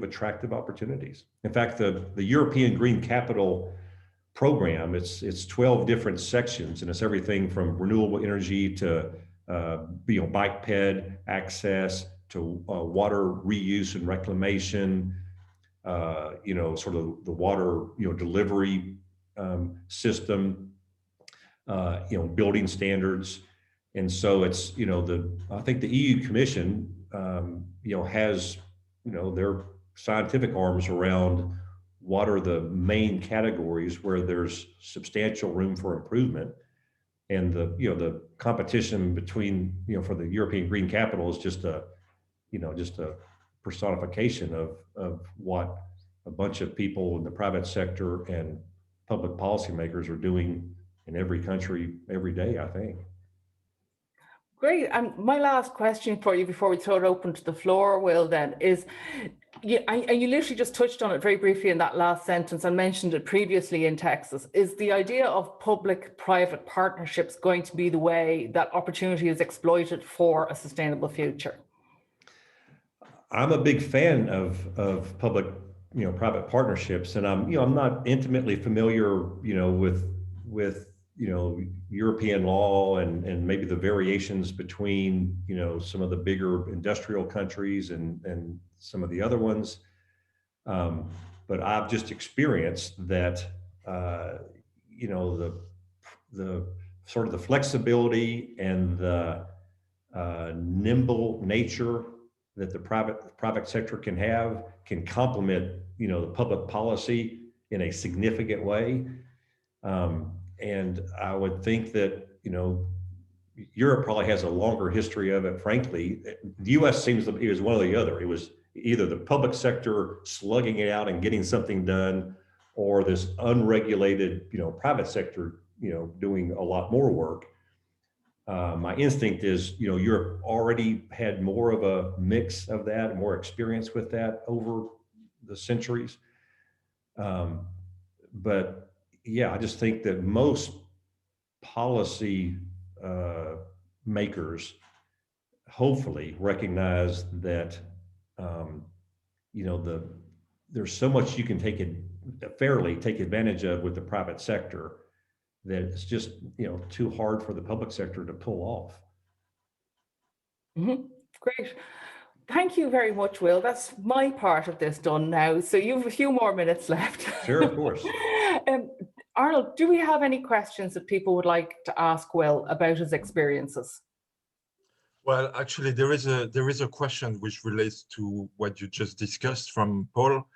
B: attractive opportunities. In fact, the European Green Capital program, it's 12 different sections, and it's everything from renewable energy to bike access to water reuse and reclamation, sort of the water delivery system, building standards. And so it's I think the EU Commission has their scientific arms around what are the main categories where there's substantial room for improvement. And the competition between, for the European Green Capital is just a personification of what a bunch of people in the private sector and public policymakers are doing in every country every day, I think.
A: Great. And my last question for you before we throw it open to the floor, Will, then is, you literally just touched on it very briefly in that last sentence and mentioned it previously in Texas. Is the idea of public-private partnerships going to be the way that opportunity is exploited for a sustainable future?
B: I'm a big fan of public, private partnerships, and I'm not intimately familiar, with European law and maybe the variations between, some of the bigger industrial countries and some of the other ones. But I've just experienced that, the sort of the flexibility and the nimble nature that the private sector can complement, the public policy in a significant way. And I would think that, Europe probably has a longer history of it, frankly. The US seems to be one or the other. It was either the public sector slugging it out and getting something done, or this unregulated, private sector, doing a lot more work. My instinct is, Europe already had more of a mix of that, more experience with that over the centuries. But yeah, I just think that most policy makers hopefully recognize that, there's so much you can take advantage of with the private sector that it's just, too hard for the public sector to pull off.
A: Mm-hmm. Great. Thank you very much, Will. That's my part of this done now. So you have a few more minutes left.
B: Sure, of course.
A: Arnold, do we have any questions that people would like to ask Will about his experiences?
C: Well, actually, there is a question which relates to what you just discussed from Paul.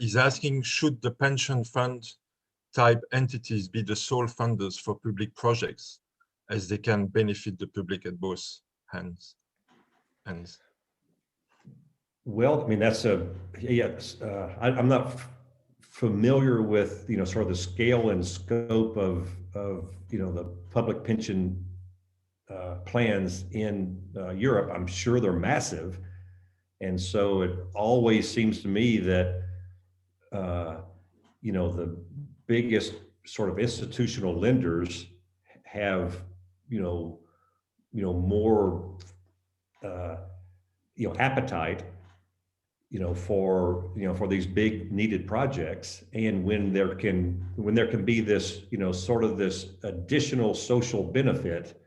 C: He's asking, should the pension fund type entities be the sole funders for public projects, as they can benefit the public at both ends?
B: Well, I mean, I'm not familiar with, sort of the scale and scope of the public pension plans in Europe. I'm sure they're massive. And so it always seems to me that, the biggest sort of institutional lenders have, more, appetite, for these big needed projects. And when there can be this, sort of this additional social benefit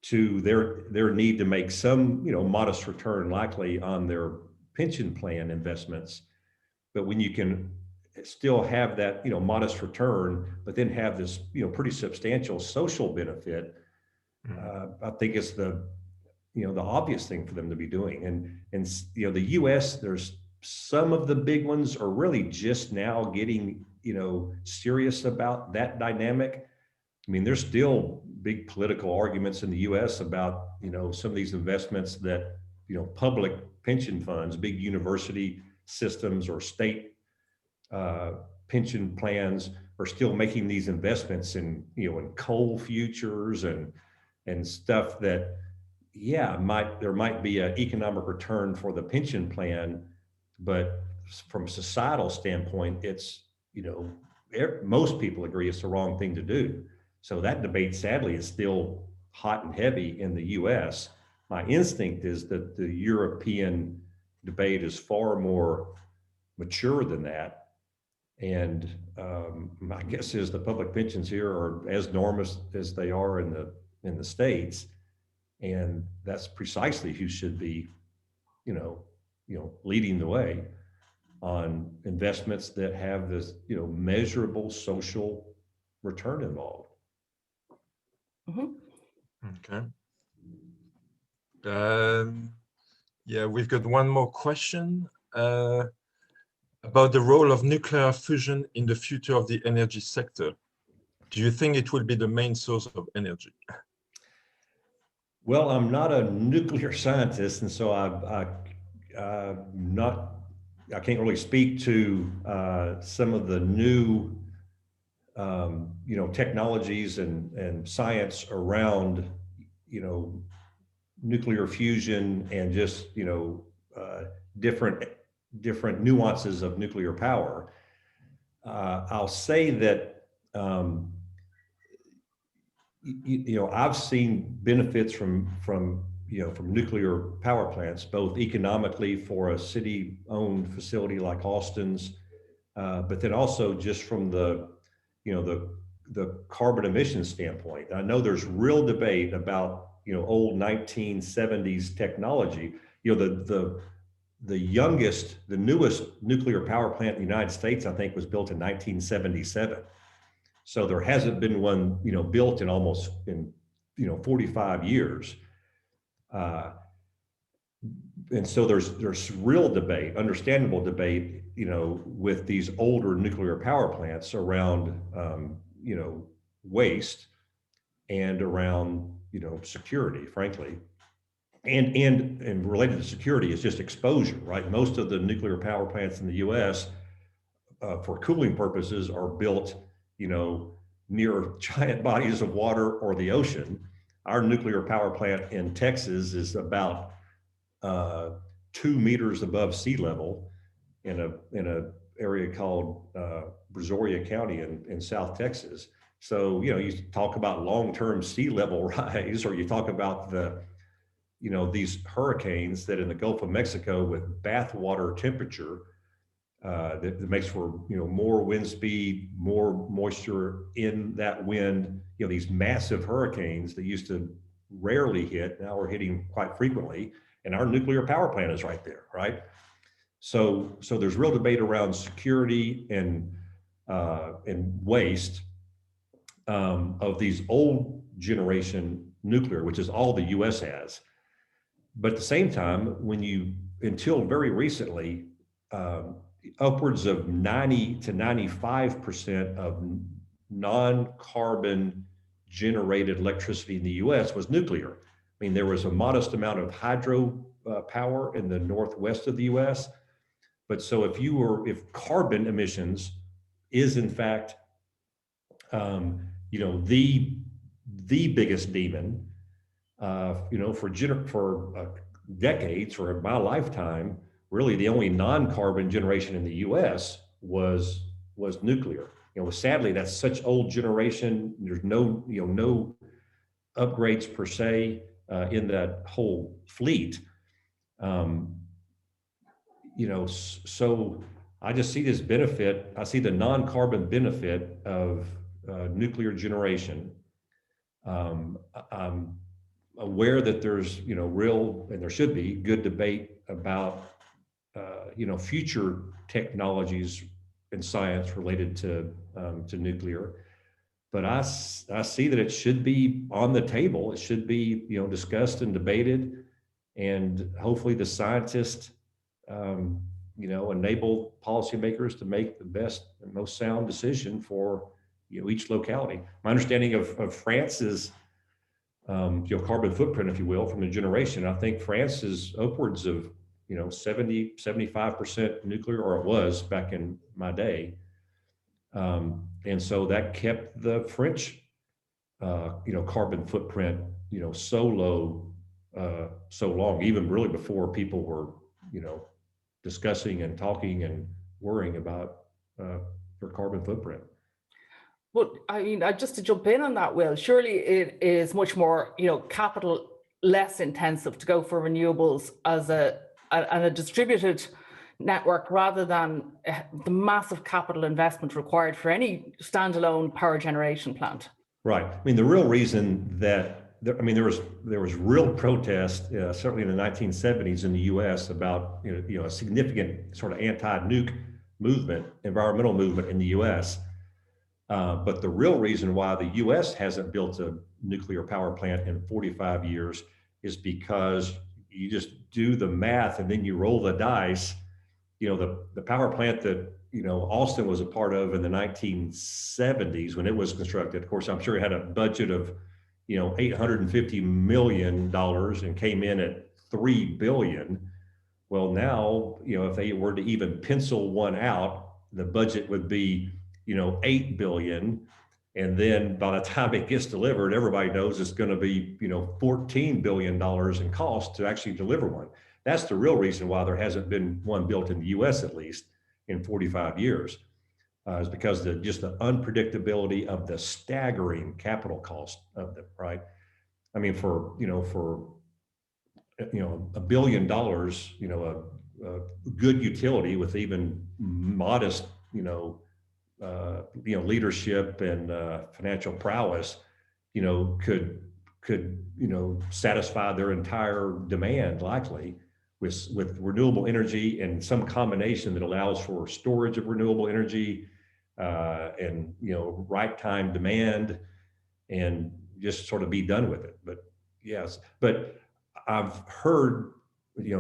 B: to their need to make some, modest return likely on their pension plan investments. But when you can still have that, modest return, but then have this, pretty substantial social benefit, I think it's the obvious thing for them to be doing. And the US, there's some of the big ones are really just now getting, serious about that dynamic. I mean, there's still big political arguments in the US about, some of these investments that, public pension funds, big university systems or state pension plans are still making these investments in, in coal futures and stuff that, yeah, there might be an economic return for the pension plan, but from a societal standpoint, it's, most people agree it's the wrong thing to do. So that debate, sadly, is still hot and heavy in the US. My instinct is that the European debate is far more mature than that. And my guess is the public pensions here are as enormous as they are in the States. And that's precisely who should be, leading the way on investments that have this, measurable social return involved.
C: Okay. Yeah, we've got one more question about the role of nuclear fusion in the future of the energy sector. Do you think it will be the main source of energy?
B: Well, I'm not a nuclear scientist, and so I can't really speak to some of the new, technologies and science around, nuclear fusion and just, different nuances of nuclear power. I'll say that, I've seen benefits from nuclear power plants, both economically for a city-owned facility like Austin's, but then also just from the carbon emissions standpoint. I know there's real debate about, old 1970s technology. The newest nuclear power plant in the United States, I think, was built in 1977. So there hasn't been one, built in almost 45 years. And so there's real debate, understandable debate, with these older nuclear power plants around, waste and around, security, frankly. And related to security is just exposure, right? Most of the nuclear power plants in the US for cooling purposes are built, near giant bodies of water or the ocean. Our nuclear power plant in Texas is about 2 meters above sea level in a area called Brazoria County in South Texas. So, you talk about long-term sea level rise, or you talk about these hurricanes that in the Gulf of Mexico with bathwater temperature that makes for, more wind speed, more moisture in that wind, these massive hurricanes that used to rarely hit, now we're hitting quite frequently. And our nuclear power plant is right there, right? So there's real debate around security and waste of these old generation nuclear, which is all the US has. But at the same time, until very recently, upwards of 90 to 95% of non-carbon generated electricity in the US was nuclear. I mean, there was a modest amount of hydro power in the northwest of the US. But so if carbon emissions is in fact, the biggest demon, for decades, for my lifetime, really the only non-carbon generation in the US was nuclear. Sadly, that's such old generation. There's no upgrades per se in that whole fleet. So I just see this benefit. I see the non-carbon benefit of nuclear generation. I'm aware that there's, real, and there should be, good debate about, future technologies and science related to nuclear. But I see that it should be on the table. It should be, discussed and debated, and hopefully the scientists, enable policymakers to make the best and most sound decision for, each locality. My understanding of France's, carbon footprint, if you will, from the generation, I think France is upwards of, 70, 75% nuclear, or it was back in my day. And so that kept the French, carbon footprint, so low, so long, even really before people were, discussing and talking and worrying about their carbon footprint.
A: But I mean, just to jump in on that, Will, surely it is much more, capital less intensive to go for renewables as a distributed network rather than the massive capital investment required for any standalone power generation plant.
B: Right. I mean, the real reason that there was real protest, certainly in the 1970s in the U.S. about a significant sort of anti-nuke movement, environmental movement in the U.S. But the real reason why the U.S. hasn't built a nuclear power plant in 45 years is because you just do the math and then you roll the dice. The power plant that Austin was a part of in the 1970s when it was constructed. Of course, I'm sure it had a budget of $850 million and came in at $3 billion. Well, now if they were to even pencil one out, the budget would be $8 billion. And then by the time it gets delivered, everybody knows it's going to be, $14 billion in cost to actually deliver one. That's the real reason why there hasn't been one built in the US, at least in 45 years, is because just the unpredictability of the staggering capital cost of them, right? I mean, for $1 billion, a good utility with even modest, leadership and financial prowess, could satisfy their entire demand likely with renewable energy and some combination that allows for storage of renewable energy and right time demand and just sort of be done with it. But yes, but I've heard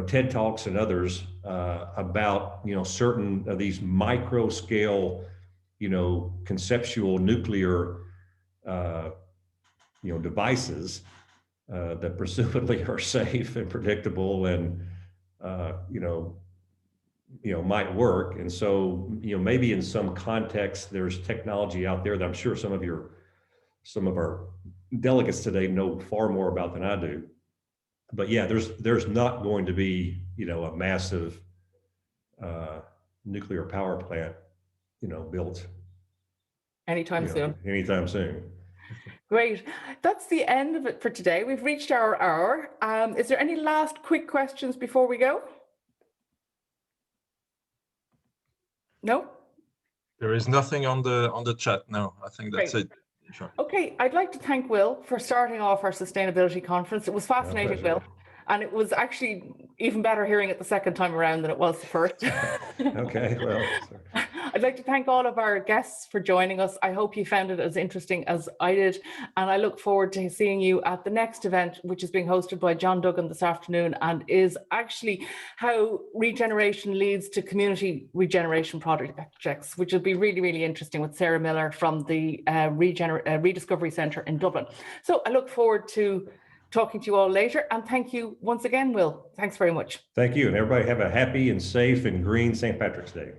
B: TED Talks and others about certain of these micro scale conceptual nuclear devices that presumably are safe and predictable and might work. And so maybe in some context there's technology out there that I'm sure some of our delegates today know far more about than I do. But yeah, there's not going to be a massive nuclear power plant built
A: Anytime soon. Great. That's the end of it for today. We've reached our hour. Is there any last quick questions before we go? No?
C: There is nothing on the chat. No, I think that's it. Sure.
A: Okay, I'd like to thank Will for starting off our sustainability conference. It was fascinating, Will. And it was actually even better hearing it the second time around than it was the first.
B: Okay, well.
A: I'd like to thank all of our guests for joining us. I hope you found it as interesting as I did. And I look forward to seeing you at the next event, which is being hosted by John Duggan this afternoon and is actually how regeneration leads to community regeneration projects, which will be really, really interesting with Sarah Miller from the Rediscovery Centre in Dublin. So I look forward to talking to you all later. And thank you once again, Will. Thanks very much.
B: Thank you. And everybody have a happy and safe and green St. Patrick's Day.